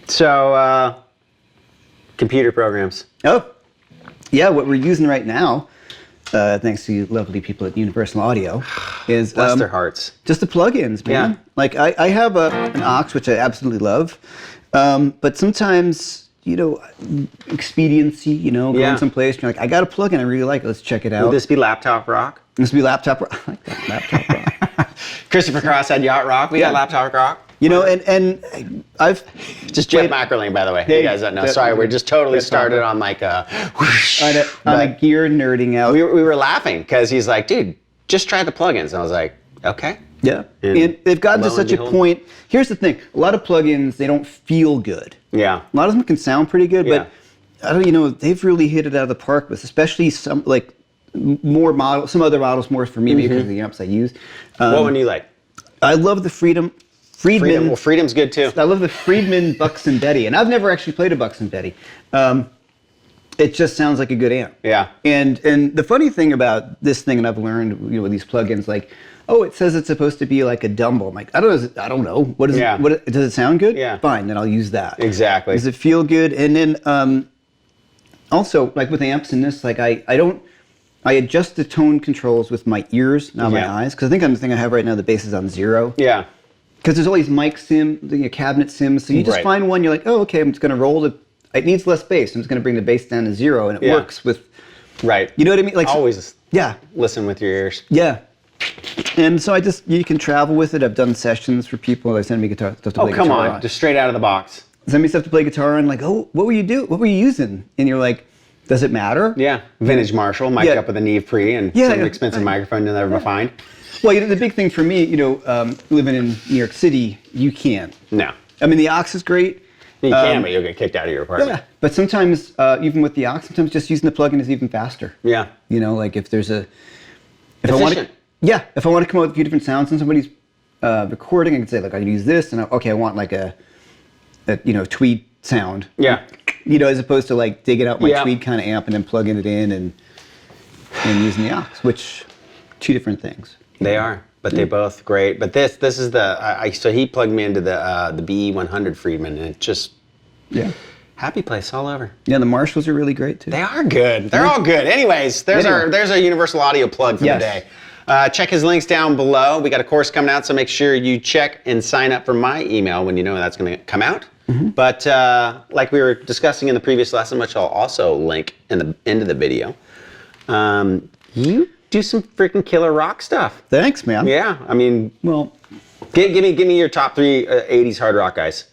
So, computer programs. Oh, yeah. What we're using right now, thanks to you lovely people at Universal Audio, is Bless their hearts. just the plugins, man. Yeah. Like I have an aux, which I absolutely love, but sometimes, expediency, going someplace, you're like, I got a plugin I really like. Let's check it out. Would this be Laptop Rock? This would be Laptop Rock. I like that, Laptop Rock. Christopher Cross had Yacht Rock. We got Laptop Rock. And I've just Jeff McErlain, by the way. You guys don't know. Sorry, we're just totally started on like a whoosh. On a gear nerding out. We were laughing because he's like, dude, just try the plugins. And I was like, okay. Yeah. And they've gotten to such a point. Here's the thing. A lot of plugins, they don't feel good. Yeah. A lot of them can sound pretty good, but I don't, they've really hit it out of the park with, especially some like more models, some other models more for me because of the amps I use. What one do you like? I love the Friedman. Well, Freedom's good too. I love the Friedman Buxton Betty, and I've never actually played a Buxton Betty. It just sounds like a good amp. Yeah. And the funny thing about this thing, and I've learned with these plugins, like, oh, it says it's supposed to be like a Dumble. I'm like, I don't know. What is it? What does it sound good? Yeah. Fine, then I'll use that. Exactly. Does it feel good? And then also, like with amps in this, like I adjust the tone controls with my ears, not my eyes, because I think on the thing I have right now, the bass is on 0. Yeah. Because there's all these mic sim, cabinet sims, so you just find one, you're like, oh, okay, I'm just going to roll it needs less bass. I'm just going to bring the bass down to 0, and it works with, you know what I mean? Like always listen with your ears. Yeah. And so you can travel with it. I've done sessions for people. They send me stuff to play guitar. Oh, come on, just straight out of the box. Send me stuff to play guitar, and like, oh, what were you using? And you're like, does it matter? Yeah, vintage Marshall, mic'd up with a Neve Pre and some expensive microphone you'll never find. Well, the big thing for me, living in New York City, you can't. No. I mean, the aux is great. You can, but you'll get kicked out of your apartment. Yeah, but sometimes, even with the aux, sometimes just using the plugin is even faster. Yeah. Like if there's efficient. If I want to come up with a few different sounds in somebody's recording, I can say, like, I can use this, and I want like a tweed sound. Yeah. As opposed to like digging out my tweed kind of amp and then plugging it in and using the aux, which two different things. They are, but they're both great. But this is so he plugged me into the BE100 Friedman, and it just happy place all over. Yeah, the Marshalls are really great too. They are good. They're all good. Anyways, there's our Universal Audio plug for the day. Check his links down below. We got a course coming out, so make sure you check and sign up for my email when you know that's going to come out. But like we were discussing in the previous lesson, which I'll also link in the end of the video, you do some freaking killer rock stuff. Thanks, man. Yeah, I mean, well, give me your top 3 '80s hard rock guys.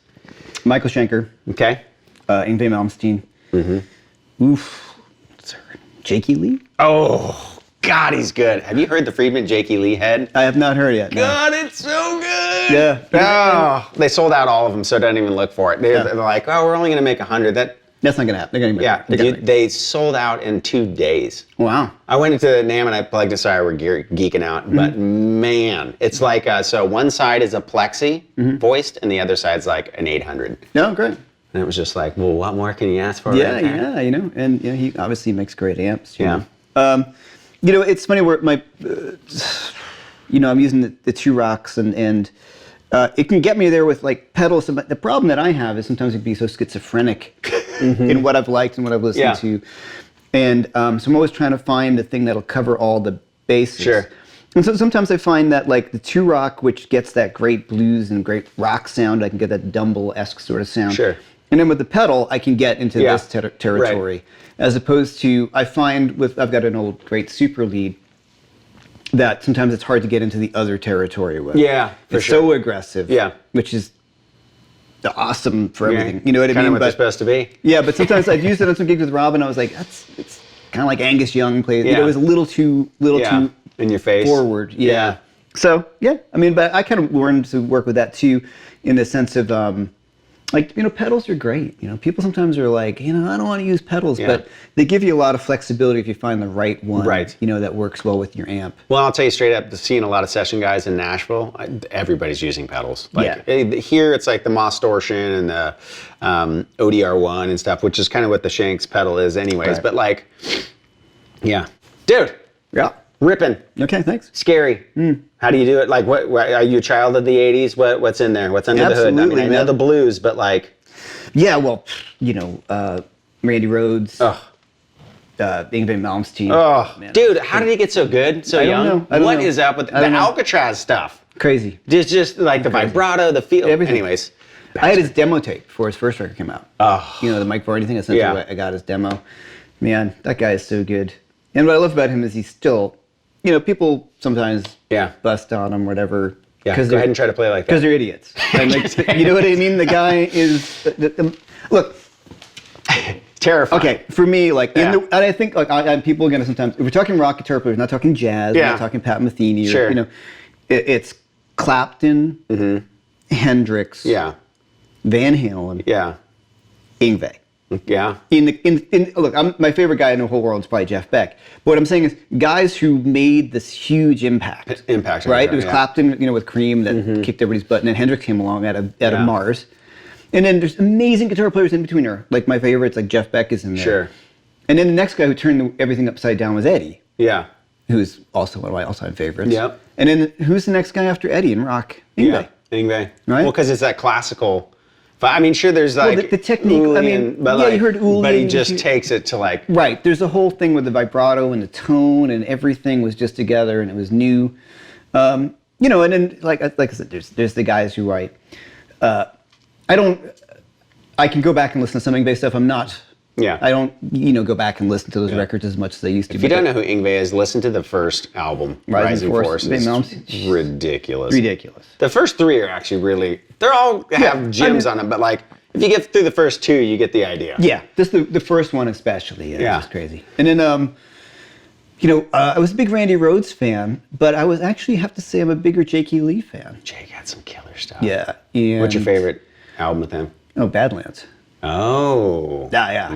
Michael Schenker. Okay. Yngwie Malmsteen. Oof. Jakey Lee. Oh, God, he's good. Have you heard the Friedman Jakey Lee head? I have not heard it yet. No. God, it's so good. Yeah. Oh, they sold out all of them, so don't even look for it. They're like, oh, we're only going to make 100. That's not going to happen. They sold out in 2 days. Wow. I went into NAMM and I plugged this. Sorry, we're geeking out, but man, it's like so one side is a plexi voiced, and the other side's like an 800. No, great. And it was just like, well, what more can you ask for? Yeah, and he obviously makes great amps. You know. It's funny where my, I'm using the 2 rocks and it can get me there with like pedals. The problem that I have is sometimes it can be so schizophrenic in what I've liked and what I've listened to. And so I'm always trying to find the thing that'll cover all the bases. Sure. And so sometimes I find that like the 2 rock, which gets that great blues and great rock sound, I can get that Dumble-esque sort of sound. Sure. And then with the pedal, I can get into this territory. Right. As opposed to, I find I've got an old great super lead that sometimes it's hard to get into the other territory with. Yeah, it's so aggressive. Yeah. Which is awesome for everything. You know what I mean? Kind of what they're supposed to be. Yeah, but sometimes I've used it on some gigs with Robben. I was like, it's kind of like Angus Young plays. Yeah. It was a little too in your face forward. Yeah. So I mean, but I kind of learned to work with that too, in the sense of pedals are great. People sometimes are like, I don't want to use pedals, but they give you a lot of flexibility if you find the right one. Right. That works well with your amp. Well, I'll tell you straight up, seeing a lot of session guys in Nashville, everybody's using pedals. Here it's like the Mostortion and the ODR1 and stuff, which is kind of what the Shanks pedal is anyways. Right. But dude. Yeah. Ripping. Okay, thanks. Scary. How do you do it? Like, what are you a child of the 80s? What's in there? What's under the hood? I mean, I know the blues, but like... Yeah, well, you know, Randy Rhoads, Yngwie Malmsteen. Oh, man. Dude, how did he get so good, so young? I don't know. What is up with the Alcatraz stuff? Crazy. Just like the vibrato, the feel. Everything. Anyways. I had his demo tape before his first record came out. Oh. You know, the Mike Varney thing. That's I got his demo. Man, that guy is so good. And what I love about him is he's still, you know, people sometimes bust on him or whatever. Yeah, go ahead and try to play like that. Because they're idiots. And like, you know what I mean? The guy is... look. Terrifying. Okay, for me, like, and I think, like, people are going to sometimes... If we're talking rock guitar players, not talking jazz, we're not talking Pat Metheny, or, you know, it's Clapton, Hendrix, Van Halen, Yngwie. Yeah. Look, my favorite guy in the whole world is probably Jeff Beck. But what I'm saying is guys who made this huge impact. Right? It was Clapton, you know, with Cream that kicked everybody's butt, and then Hendrix came along out of Mars. And then there's amazing guitar players in between her. Like my favorites, like Jeff Beck is in there. Sure. And then the next guy who turned everything upside down was Eddie. Yeah. Who's also one of my all-time favorites. Yep. And then who's the next guy after Eddie in rock? Yngwie. Yeah, Yngwie. Right? Well, because it's that classical... But I mean, sure, there's like the technique. I mean, but you heard Uli. But he just takes it to like right. There's a whole thing with the vibrato and the tone, and everything was just together, and it was new. You know, and then like I said, there's the guys who write. I can go back and listen to some Yngwie stuff. I'm not. Yeah. I don't, you know, go back and listen to those records as much as I used to. If you don't know who Yngwie is, listen to the first album, Rising Force. It's ridiculous. Ridiculous. The first three are actually really, they're all have gems on them, but like, if you get through the first two, you get the idea. Yeah, this the first one especially. It's just crazy. And then, you know, I was a big Randy Rhoads fan, but I was actually have to say I'm a bigger Jakey Lee fan. Jake had some killer stuff. Yeah. What's your favorite album with him? Oh, Badlands. Oh. Yeah.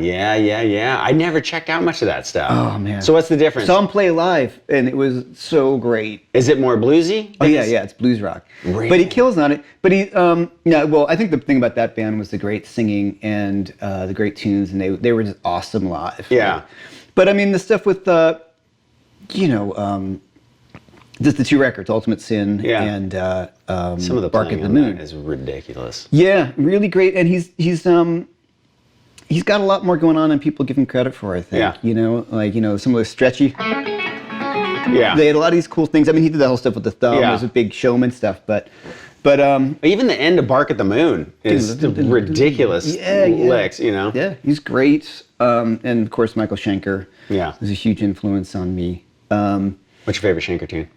I never checked out much of that stuff. Oh, man. So what's the difference? Saw him play live, and it was so great. Is it more bluesy? Oh, yeah, it's blues rock. Really? But he kills on it. But he, well, I think the thing about that band was the great singing and the great tunes, and they were just awesome live. Yeah. Right? But, I mean, the stuff with, you know, just the two records, Ultimate Sin and some of the Bark at the Moon is ridiculous. Yeah, really great, and he's got a lot more going on than people give him credit for. I think. Yeah. You know, like some of those stretchy. Yeah. They had a lot of these cool things. I mean, he did the whole stuff with the thumb. Yeah. It was a big showman stuff, but even the end of Bark at the Moon is ridiculous licks. You know. Yeah, he's great, and of course Michael Schenker. Yeah. Was a huge influence on me. What's your favorite Schenker tune?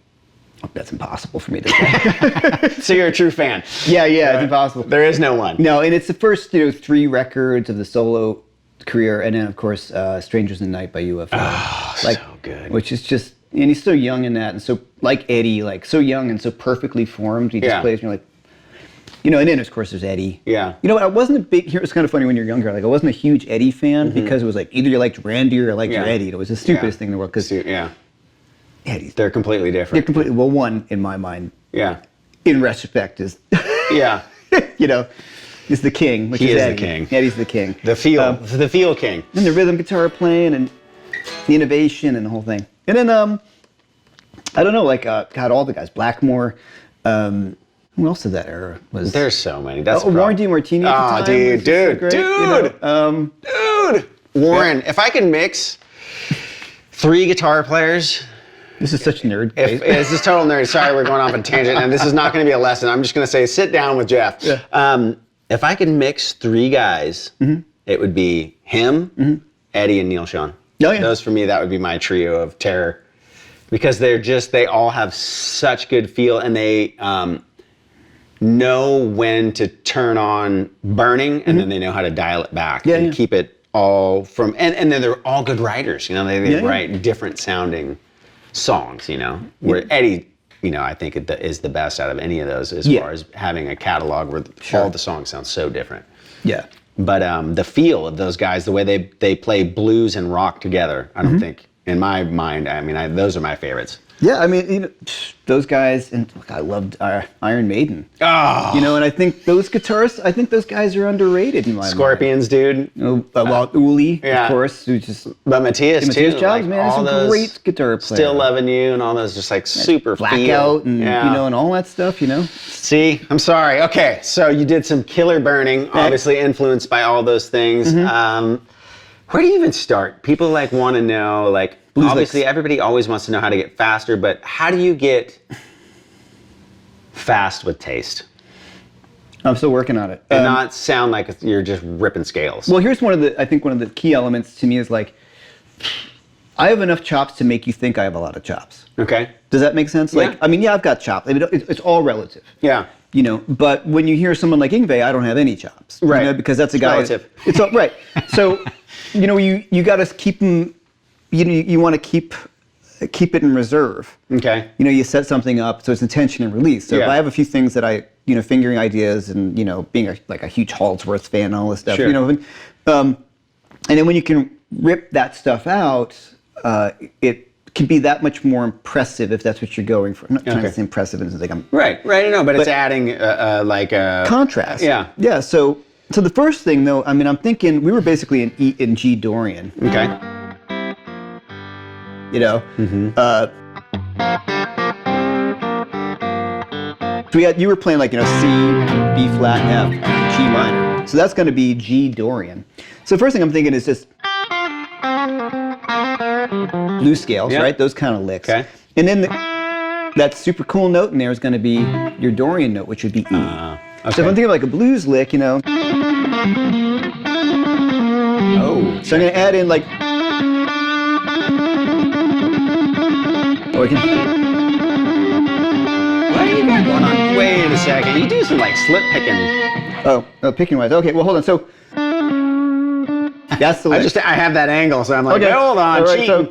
Oh, that's impossible for me to say. So you're a true fan. Yeah, it's impossible. There is no one. No, and it's the first, 3 records of the solo career, and then of course, "Strangers in the Night" by UFO. Oh, so good. Which is just, and he's so young in that, and so like Eddie, like so young and so perfectly formed. He just plays, and you're like, and then of course there's Eddie. Yeah. I wasn't a big. Here it's kind of funny when you're younger. Like I wasn't a huge Eddie fan because it was like either you liked Randy or you liked your Eddie. It was the stupidest thing in the world because. They're completely different. Well, one in my mind. Yeah. In retrospect is. Yeah. Is the king. Which he is Eddie. the king. Eddie's the king. The feel king. And the rhythm guitar playing and the innovation and the whole thing. And then I don't know, like God, all the guys. Blackmore. Who else of that era was? There's so many. That's Warren DeMartini at the time. Dude. Warren. If I can mix 3 guitar players. This is such nerd. This is total nerd. Sorry, we're going off on a tangent, and this is not going to be a lesson. I'm just going to say, sit down with Jeff. Yeah. If I could mix 3 guys, it would be him, Eddie, and Neil Schon. Oh, yeah. Those, for me, that would be my trio of terror. Because they all have such good feel, and they know when to turn on burning, and then they know how to dial it back and keep it all from, and then they're all good writers. They write different sounding songs, where Eddie, I think is the best out of any of those as far as having a catalog where all the songs sound so different. Yeah. But the feel of those guys, the way they play blues and rock together, I don't think, in my mind, those are my favorites. Yeah, I mean, those guys, and look, I loved Iron Maiden. Oh. And I think those guitarists, those guys are underrated in my Scorpions, mind. dude. Well, Uli, yeah. of course, who just... But Matthias, too. Jobs, man, all he's a great guitar player. Still Loving You and all those just super Blackout and, and all that stuff, See, I'm sorry. Okay, so you did some killer burning, obviously influenced by all those things. Where do you even start? People want to know, Blues obviously licks. everybody always wants to know how to get faster, but how do you get fast with taste? I'm still working on it. And not sound like you're just ripping scales. Well, here's one of the key elements to me is I have enough chops to make you think I have a lot of chops. Okay. Does that make sense? Yeah. I've got chops. It's all relative. Yeah. But when you hear someone like Yngwie, I don't have any chops. Right. Because that's a guy. Relative. It's all right. So, you got to keep them. You want to keep it in reserve. Okay. You set something up so it's intention and release. So if I have a few things that fingering ideas and being a huge Halsworth fan and all this stuff. Sure. And then when you can rip that stuff out, it can be that much more impressive if that's what you're going for. I'm not trying to say impressive and I'm right. No, but it's adding a contrast. Yeah. Yeah. So the first thing though, I'm thinking we were basically in E and G Dorian. Okay. So you were playing C, B flat, F, G minor. So that's going to be G Dorian. So the first thing I'm thinking is just blues scales, right? Those kind of licks. Okay. And then that super cool note in there is going to be your Dorian note, which would be E. Okay. So if I'm thinking of a blues lick, Oh. So I'm going to add in What do you got going on? Wait a second. You do some slip picking. Oh, picking wise. Okay, well hold on. So that's the lick. I have that angle, so I'm like, Okay. hold on, All right, cheating.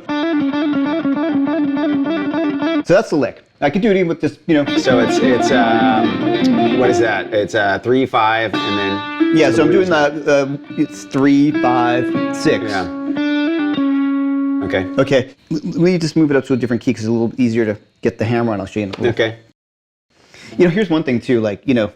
so that's the lick. I could do it even with just So it's what is that? It's 3, 5, and then. Yeah. So I'm doing it's 3, 5, 6. Yeah. Okay. Okay. Let me just move it up to a different key because it's a little easier to get the hammer on. I'll show you in a little. Okay. Here's one thing too. If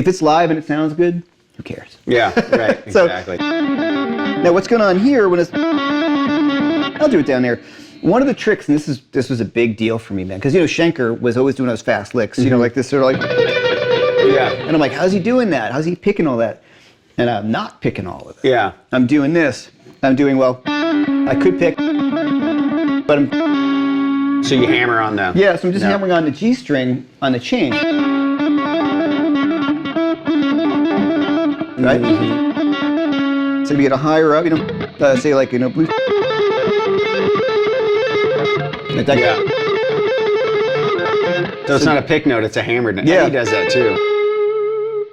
it's live and it sounds good, who cares? Yeah. Right. So- Exactly. Now what's going on here when it's... I'll do it down there. One of the tricks, and this was a big deal for me, man, because Schenker was always doing those fast licks, like this sort of Yeah. and I'm like, how's he doing that? How's he picking all that? And I'm not picking all of it. Yeah. I'm doing this. I'm doing I could pick, but I'm So you hammer on the. so I'm just hammering on the G string on the chain. Right? So we get a higher up, say blues. Like that. Yeah. So it's not a pick note; it's a hammered note. Yeah. He does that too.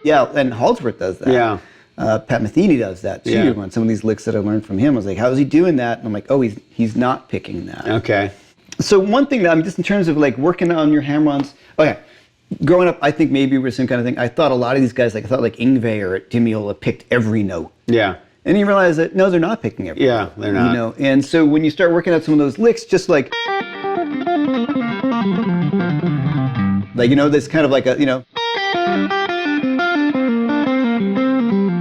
Yeah, and Halsworth does that. Yeah. Pat Metheny does that too. Yeah. On some of these licks that I learned from him, I was like, "How is he doing that?" And I'm like, "Oh, he's not picking that." Okay. So one thing that just in terms of working on your hammer-ons. Okay, growing up, I think maybe we're the same kind of thing. I thought a lot of these guys, I thought Yngwie or Dimiola picked every note. Yeah. And you realize that no, they're not picking every note. Yeah, they're not. And so when you start working out some of those licks, just this kind of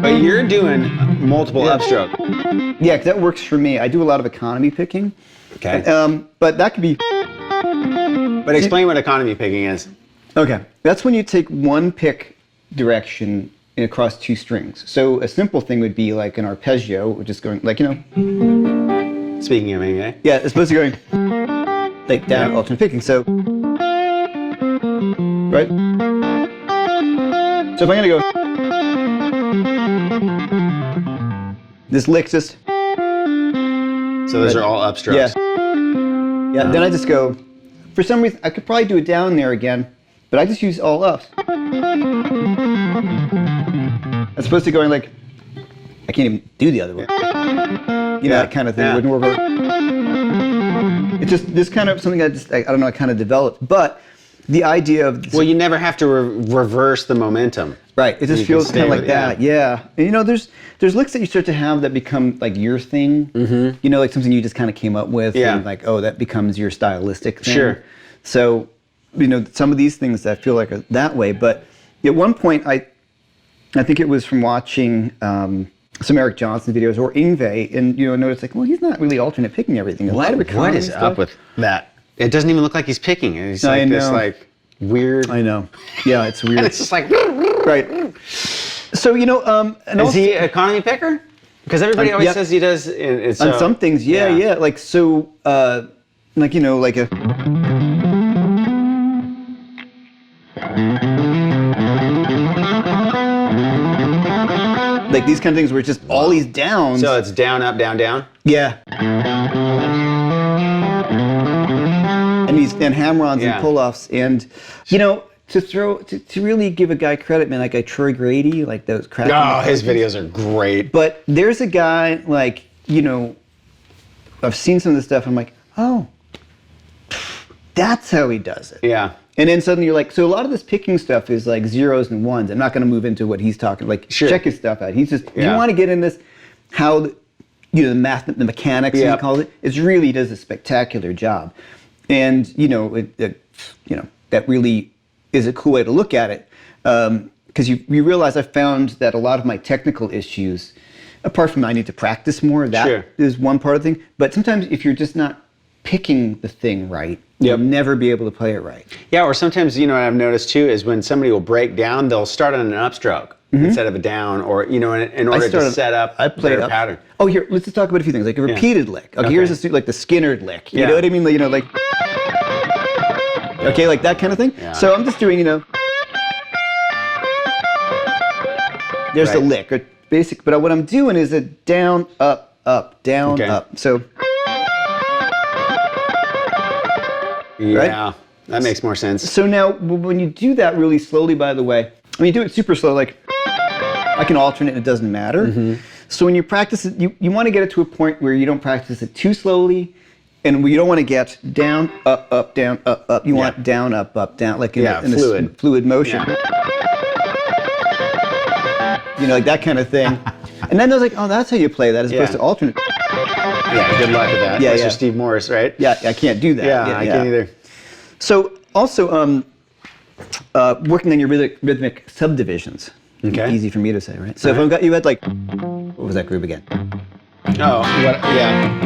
But you're doing multiple upstroke. Yeah, because that works for me. I do a lot of economy picking. Okay. But that could be... But explain what economy picking is. Okay. That's when you take one pick direction across two strings. So a simple thing would be an arpeggio, which is going Speaking of anything. Yeah, it's supposed to be going down, alternate picking. So... Right? So if I'm going to go... This lick just... So those are all upstrokes. Yeah. Yeah, then I just go... For some reason, I could probably do it down there again, but I just use all ups. As opposed to going I can't even do the other one. That kind of thing wouldn't work. It's just this kind of something I kind of developed. But the idea of... Well, you never have to reverse the momentum. Right. It just You feels can stay kind of like with- that. Yeah. And, you know, there's licks that you start to have that become like your thing. Mm-hmm. You know, like something you just kind of came up with. Yeah. And like, oh, that becomes your stylistic thing. Sure. So, you know, some of these things I feel like are that way. But at one point, I think it was from watching some Eric Johnson videos or Yngwie, and, you know, noticed like, well, he's not really alternate picking everything. A lot of What economy is stuff. up with that? It doesn't even look like he's picking it. He's I like this know. like weird. I know. Yeah, it's weird. And it's just like, Right. So, you know, and is also, he economy picker? Because everybody always yeah. says he does. It's on some things, yeah. Like, so, like, you know, like a... Like these kind of things where it's just all these downs. So it's down, up, down, down. Yeah. And hammer-ons Yeah. and pull-offs. And, you know, to really give a guy credit, man, like a Troy Grady, like those cracking. Oh, his videos are great. But there's a guy, like, you know, I've seen some of this stuff, and I'm like, oh, that's how he does it. Yeah. And then suddenly you're like, so a lot of this picking stuff is like zeros and ones. I'm not going to move into what he's talking, like, Sure. check his stuff out. He's just, Yeah. you want to get in this, how, you know, the math, the mechanics, Yep. he calls it. It really does a spectacular job. And, you know, you know, that really is a cool way to look at it. Because you realize I found that a lot of my technical issues, apart from I need to practice more, that is Sure. one part of the thing. But sometimes if you're just not picking the thing right, Yep. you'll never be able to play it right. Yeah, or sometimes, you know, what I've noticed too is when somebody will break down, they'll start on an upstroke instead of a down, or, you know, in order to set up their pattern. Oh, here, let's just talk about a few things, like a repeated lick. Okay, Okay. here's like the Skinner lick. You Yeah. know what I mean? Like, you know, like, okay, like that kind of thing. Yeah. So I'm just doing, you know, there's the Right. lick, or basic. But what I'm doing is a down, up, up, down, Okay. up. So. Yeah, that makes more sense. So now, when you do that really slowly, by the way, when you do it super slow, like I can alternate and it doesn't matter. So when you practice it, you want to get it to a point where you don't practice it too slowly, and you don't want to get down, up, down, up, up. You want down, up, down, like in a fluid motion. You know, like that kind of thing. And then I was like, oh, that's how you play that, as opposed to alternate. Yeah, good luck with that. Yeah, That's yeah. your Steve Morris, right? Yeah, I can't do that. Yeah, I can't either. So also, working on your rhythmic subdivisions. Okay. Easy for me to say, right? So if I've got, you had like, what was that groove again? Oh, what? Yeah.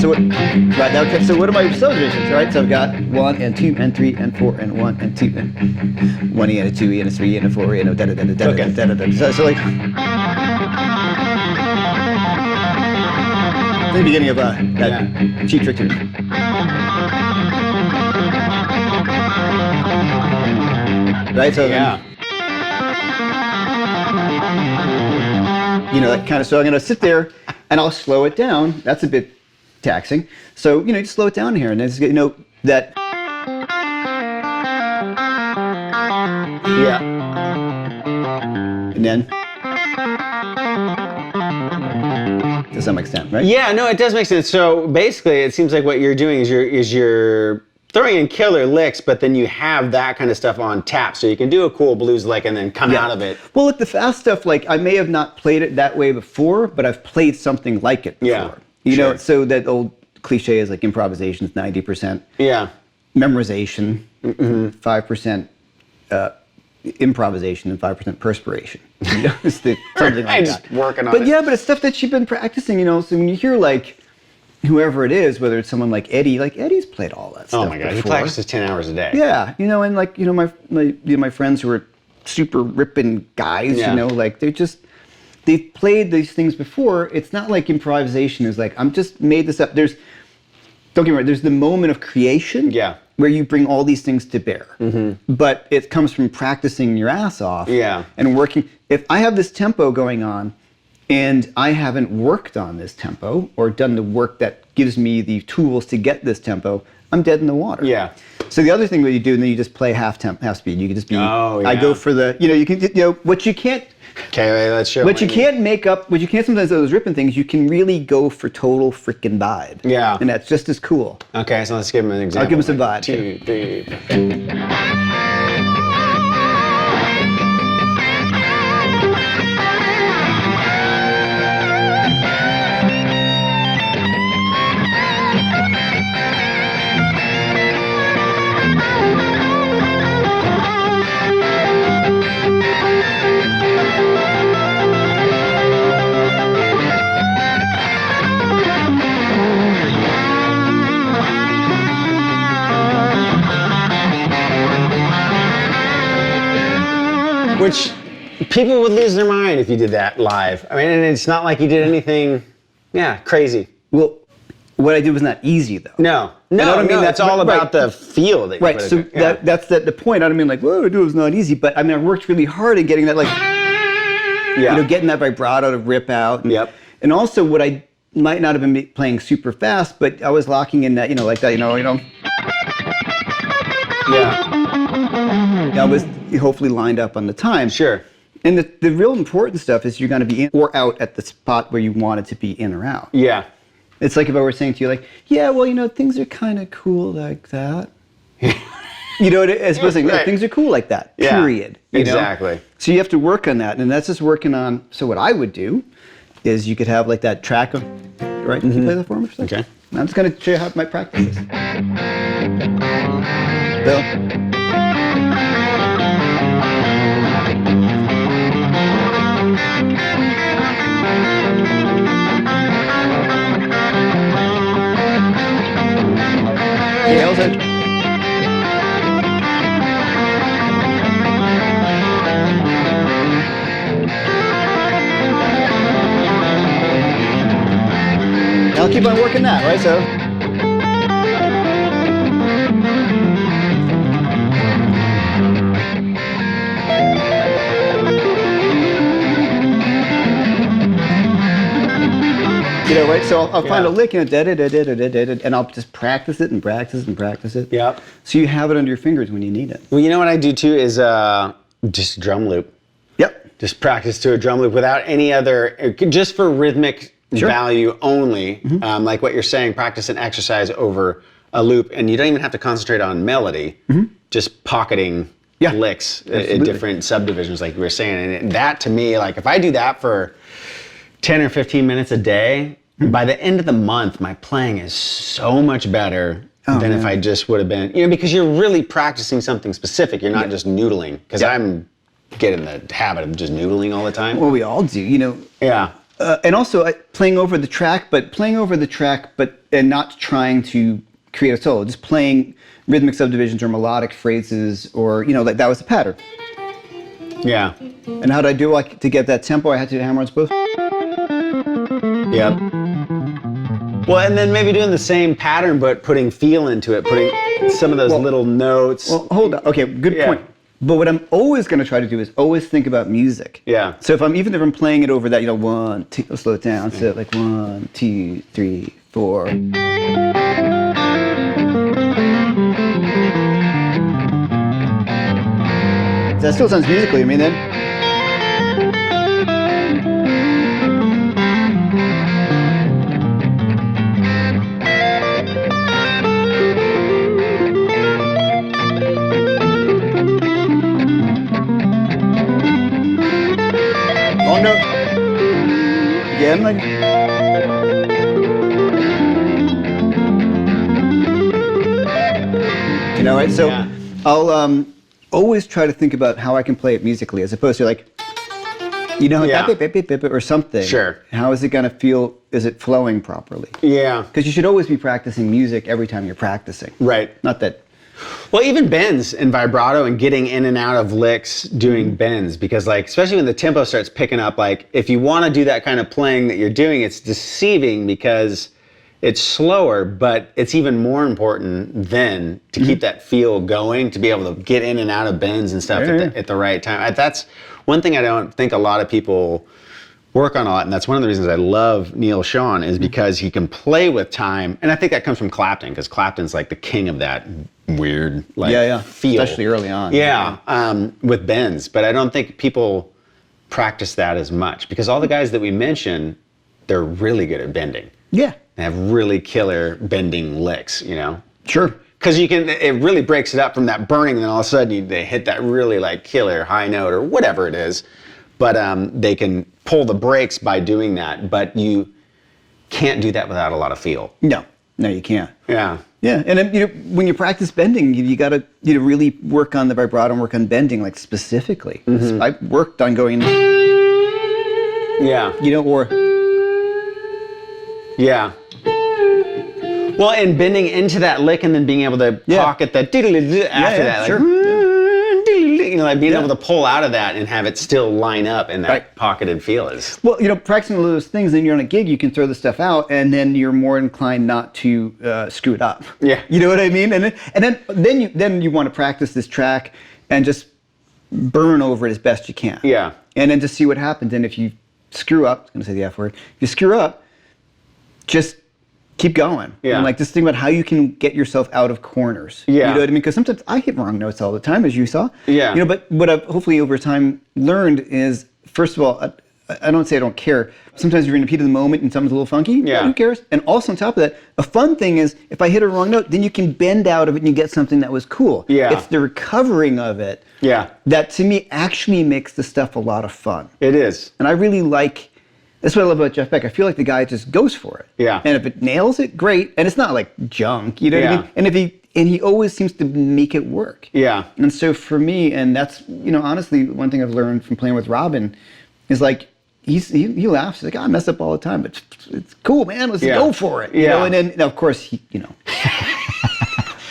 So what? Right now, okay. So what are my subdivisions? Right. So I've got 1 and 2 and 3 and 4 and 1 and 2 and 1 E and a 2 E and a 3 E and a 4 E and a da da da da da da da da da. So like. The beginning of that cheap trick tune. Right, so then, you know, that kind of, so I'm going to sit there and I'll slow it down. That's a bit taxing. So, you know, just slow it down here and then, you know, that. Yeah. And then. To some extent, right? Yeah, no, it does make sense. So basically, it seems like what you're doing is you're throwing in killer licks, but then you have that kind of stuff on tap, so you can do a cool blues lick and then come out of it. Well, look, the fast stuff, like I may have not played it that way before, but I've played something like it before. Yeah, You know, sure. so that old cliche is like improvisation is 90% Yeah. memorization, 5% improvisation, and 5% perspiration. You know, it's something like Just that. working on But it. yeah, but it's stuff that you've been practicing, you know. So when you hear like whoever it is, whether it's someone like Eddie's played all that stuff. Oh my God, he before. practices 10 hours a day. Yeah, you know, and like, you know, my friends who are super ripping guys, Yeah. you know, like they've played these things before. It's not like improvisation is like, I'm just made this up. Don't get me wrong, there's the moment of creation. Yeah. Where you bring all these things to bear. But it comes from practicing your ass off. Yeah. And working. If I have this tempo going on and I haven't worked on this tempo or done the work that gives me the tools to get this tempo, I'm dead in the water. Yeah. So the other thing that you do, and then you just play half speed. You can just be, Oh, I yeah. go for the, you know, you can, you know, what you can't, Okay, wait, let's show what you me. can't make up, what you can't sometimes those ripping things, you can really go for total freaking vibe. Yeah. And that's just as cool. Okay, so let's give him an example. I'll give him some Like, vibe. 2, 3. Which people would lose their mind if you did that live. I mean, and it's not like you did anything, crazy. Well, what I did was not easy though. No, that's all about the feel that you right. put So into it. that's the point. I don't mean like what I do was not easy, but I mean I worked really hard at getting that getting that vibrato to rip out. Yep. And also what I might not have been playing super fast, but I was locking in that like that Yeah. I was hopefully lined up on the time. Sure. And the real important stuff is you're going to be in or out at the spot where you want it to be in or out. Yeah. It's like if I were saying to you, like, yeah, well, things are kind of cool like that. As opposed to saying, things are cool like that, period. Exactly. So you have to work on that, and that's just working on, so what I would do is you could have like that track of, right? Can you play that for me for a second? Okay. I'm just going to show you how my practice is. Bill? Nails it. I'll keep on working that, right? So. Right? So I'll find a lick and and I'll just practice it and practice it and practice it. Yep. So you have it under your fingers when you need it. Well, you know what I do too is just drum loop. Yep. Just practice to a drum loop without any other, just for rhythmic value only. Like what you're saying, practice and exercise over a loop, and you don't even have to concentrate on melody. Just pocketing licks in different subdivisions, like you were saying. And that to me, like if I do that for 10 or 15 minutes a day, by the end of the month, my playing is so much better than if I just would have been, because you're really practicing something specific. You're not just noodling, because I'm getting the habit of just noodling all the time. Well, we all do, Yeah. And also playing over the track, and not trying to create a solo, just playing rhythmic subdivisions or melodic phrases, or, like that was the pattern. Yeah. And how did I do to get that tempo? I had to hammer on both. Yep. Well, and then maybe doing the same pattern, but putting feel into it, putting some of those little notes. Well, hold on. Okay, good point. But what I'm always going to try to do is always think about music. Yeah. So if I'm playing it over that, 1, 2, I'll slow it down. So like 1, 2, 3, 4. That still sounds musically to me then. Oh no. Again, like. Right? So I'll always try to think about how I can play it musically, as opposed to like, or something. Sure. How is it going to feel? Is it flowing properly? Yeah. Because you should always be practicing music every time you're practicing. Right. Not that. Well, even bends and vibrato and getting in and out of licks doing bends, because like, especially when the tempo starts picking up, like if you want to do that kind of playing that you're doing, it's deceiving because it's slower, but it's even more important then to keep that feel going, to be able to get in and out of bends and stuff at the right time. That's one thing I don't think a lot of people work on a lot, and that's one of the reasons I love Neil Schon, is because he can play with time, and I think that comes from Clapton, because Clapton's like the king of that weird feel. Especially early on. With bends, but I don't think people practice that as much, because all the guys that we mention, they're really good at bending. Yeah. They have really killer bending licks, Sure. Because it really breaks it up from that burning, and then all of a sudden they hit that really like killer high note or whatever it is. But they can pull the brakes by doing that, but you can't do that without a lot of feel. No, you can't. Yeah. Yeah, and then, when you practice bending, you got to really work on the vibrato and work on bending like specifically. I worked on going. Yeah. Or. Yeah. Well, and bending into that lick and then being able to pocket that after that. Like, sure. like being able to pull out of that and have it still line up in that pocketed feel is. Well, practicing those things, then you're on a gig, you can throw the stuff out, and then you're more inclined not to screw it up. Yeah. You know what I mean? And then you want to practice this track and just burn over it as best you can. Yeah. And then just see what happens. And if you screw up, I'm going to say the F word, if you screw up, just keep going. Yeah. And like just think about how you can get yourself out of corners. Yeah. You know what I mean? Because sometimes I hit wrong notes all the time, as you saw. Yeah. But what I've hopefully over time learned is, first of all, I don't say I don't care. Sometimes you're in the heat of the moment and something's a little funky. Yeah. Who cares? And also on top of that, a fun thing is if I hit a wrong note, then you can bend out of it and you get something that was cool. Yeah. It's the recovering of it. Yeah. That to me actually makes the stuff a lot of fun. It is. And I really like, that's what I love about Jeff Beck. I feel like the guy just goes for it. Yeah. And if it nails it, great. And it's not like junk, you know what I Yeah. mean? And he always seems to make it work. Yeah. And so for me, and that's, honestly, one thing I've learned from playing with Robben is like, he laughs. He's like, I mess up all the time, but it's cool, man. Let's go for it. You know? And then, of course,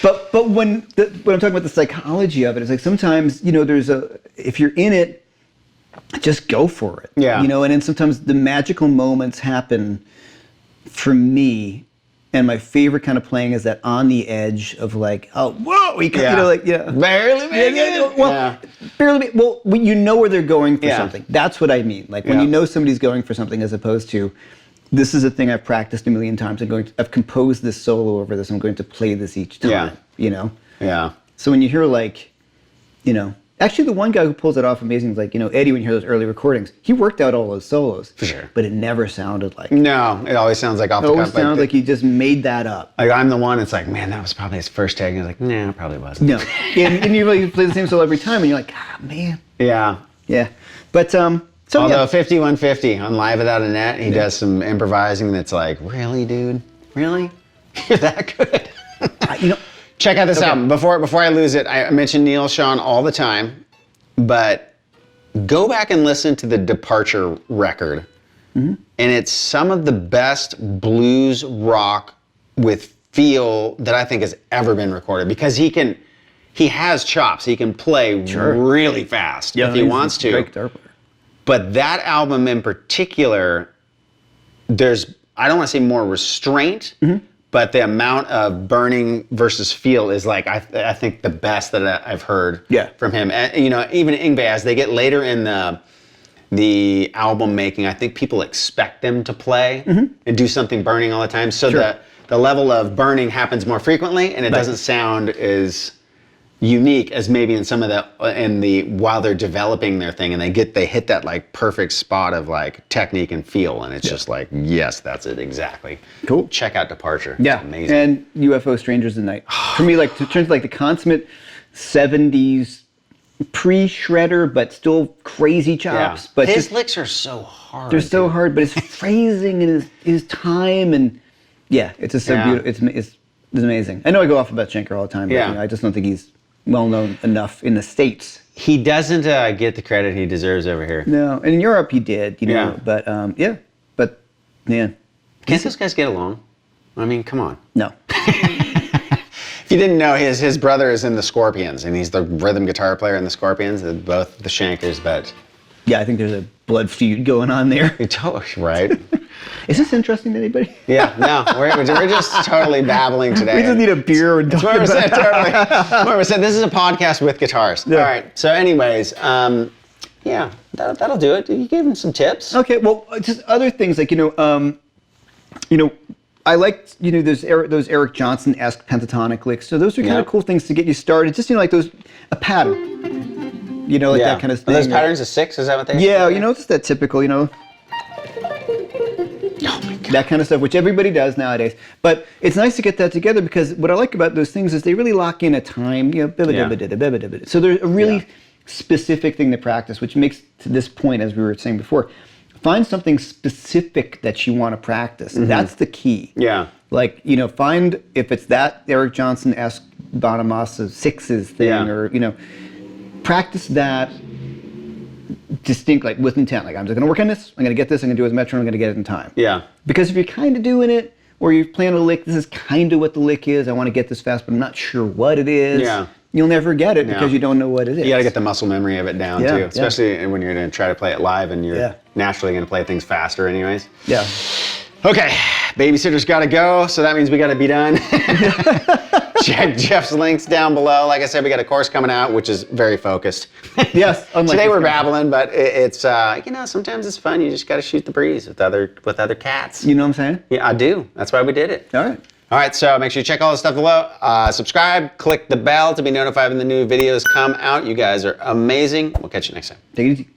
But when I'm talking about the psychology of it, it's like sometimes, if you're in it, just go for it. Yeah. And then sometimes the magical moments happen for me. And my favorite kind of playing is that on the edge of like, oh, whoa, barely making it. Barely. Well, you know where they're going for something. That's what I mean. Like when you know somebody's going for something, as opposed to, this is a thing I've practiced a million times. I've composed this solo over this. I'm going to play this each time. Yeah. So when you hear like, actually the one guy who pulls it off amazing is like, Eddie, when you hear those early recordings, he worked out all those solos. For sure. But it never sounded like. No, it always sounds like off the cuff. It always sounds like he just made that up. Like I'm the one, it's like, man, that was probably his first take. And I was like, nah, it probably wasn't. No. and you play the same solo every time and you're like, ah, man. Yeah. Yeah. But, although 5150 on Live Without a Net, he does some improvising that's like, really, dude? Really? You're that good? Check out this album. Before I lose it, I mention Neil Schon all the time, but go back and listen to the Departure record. Mm-hmm. And it's some of the best blues rock with feel that I think has ever been recorded, because he has chops. He can play really fast if he wants to. Great guitar player. But that album in particular, I don't want to say more restraint, but the amount of burning versus feel is like, I think the best that I've heard from him. And, even Yngwie, as they get later in the album making, I think people expect them to play and do something burning all the time. So the level of burning happens more frequently, and it doesn't sound as unique as maybe in some of while they're developing their thing, and they hit that like perfect spot of like technique and feel, and it's just like, yes, that's it exactly. Cool. Check out Departure. Yeah. It's amazing. And UFO Strangers in the Night. For me, like, in terms of like the consummate 70s pre-shredder, but still crazy chops. Yeah. But his licks are so hard. They're so hard, but his phrasing and his time, and it's just so beautiful. It's amazing. I know I go off about Schenker all the time, but I just don't think he's well known enough in the States. He doesn't get the credit he deserves over here. No, and in Europe he did, but man. Can't those guys get along? I mean, come on. No. If you didn't know, his brother is in the Scorpions, and he's the rhythm guitar player in the Scorpions. They're both the Schenkers, but yeah, I think there's a blood feud going on there. Right. Is this interesting to anybody? Yeah, no, we're just totally babbling today. We just need a beer and talk about it. Totally. This is a podcast with guitars. Yeah. All right. So, anyways, that'll do it. You gave him some tips. Okay. Well, just other things like I liked those Eric Johnson-esque pentatonic licks. So those are kind of cool things to get you started. Just like a pattern. That kind of thing. Are those patterns of 6? Is that what they are? Yeah. Just that typical. Oh my God. That kind of stuff, which everybody does nowadays. But it's nice to get that together, because what I like about those things is they really lock in a time. So there's a really specific thing to practice, which makes, to this point, as we were saying before, find something specific that you want to practice. That's the key. Yeah. Like, find if it's that Eric Johnson-esque Bonamassa sixes thing, or, practice that distinct, like with intent. Like, I'm just going to work on this, I'm going to get this, I'm going to do it as metronome, I'm going to get it in time. Yeah. Because if you're kind of doing it, or you're playing a lick, this is kind of what the lick is, I want to get this fast, but I'm not sure what it is. Yeah. you'll never get it because you don't know what it is. You got to get the muscle memory of it down too, especially when you're going to try to play it live and you're naturally going to play things faster anyways. Yeah. Okay, babysitter's got to go, so that means we got to be done. Check Jeff's links down below. Like I said, we got a course coming out, which is very focused. Yes. Today we're babbling, but it's you know, sometimes it's fun. You just got to shoot the breeze with other cats. You know what I'm saying? Yeah, I do. That's why we did it. All right. All right, so make sure you check all the stuff below. Subscribe, click the bell to be notified when the new videos come out. You guys are amazing. We'll catch you next time. Take it easy.